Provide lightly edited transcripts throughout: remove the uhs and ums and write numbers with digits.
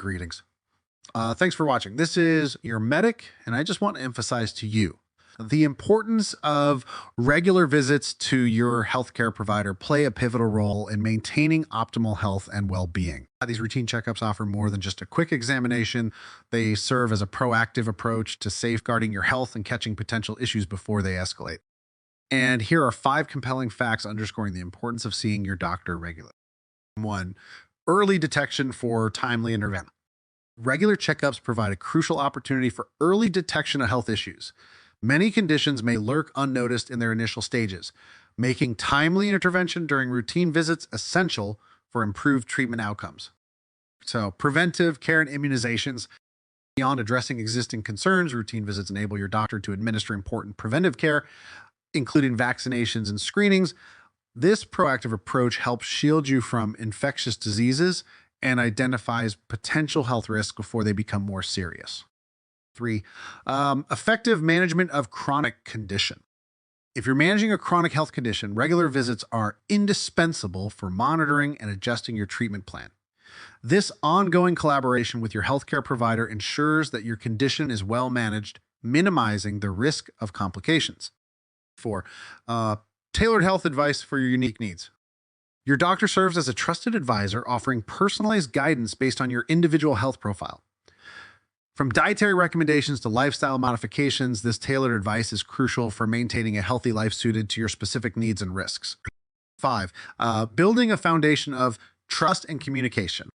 Greetings. Thanks for watching. This is your medic, and I just want to emphasize to you the importance of regular visits to your healthcare provider play a pivotal role in maintaining optimal health and well-being. These routine checkups offer more than just a quick examination. They serve as a proactive approach to safeguarding your health and catching potential issues before they escalate. And here are 5 compelling facts underscoring the importance of seeing your doctor regularly. 1. Early detection for timely intervention. Regular checkups provide a crucial opportunity for early detection of health issues. Many conditions may lurk unnoticed in their initial stages, making timely intervention during routine visits essential for improved treatment outcomes. So, preventive care and immunizations. Beyond addressing existing concerns, routine visits enable your doctor to administer important preventive care, including vaccinations and screenings. This proactive approach helps shield you from infectious diseases and identifies potential health risks before they become more serious. 3. Effective management of chronic condition. If you're managing a chronic health condition, regular visits are indispensable for monitoring and adjusting your treatment plan. This ongoing collaboration with your healthcare provider ensures that your condition is well managed, minimizing the risk of complications. 4. Tailored health advice for your unique needs. Your doctor serves as a trusted advisor, offering personalized guidance based on your individual health profile. From dietary recommendations to lifestyle modifications, this tailored advice is crucial for maintaining a healthy life suited to your specific needs and risks. 5. Building a foundation of trust and communication.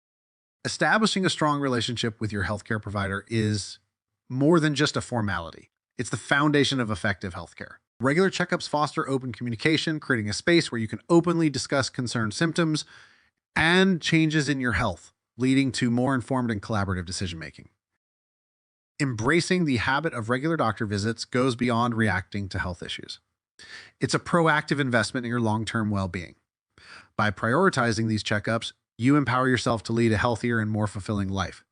Establishing a strong relationship with your healthcare provider is more than just a formality. It's the foundation of effective healthcare. Regular checkups foster open communication, creating a space where you can openly discuss concerned symptoms and changes in your health, leading to more informed and collaborative decision-making. Embracing the habit of regular doctor visits goes beyond reacting to health issues. It's a proactive investment in your long-term well-being. By prioritizing these checkups, you empower yourself to lead a healthier and more fulfilling life.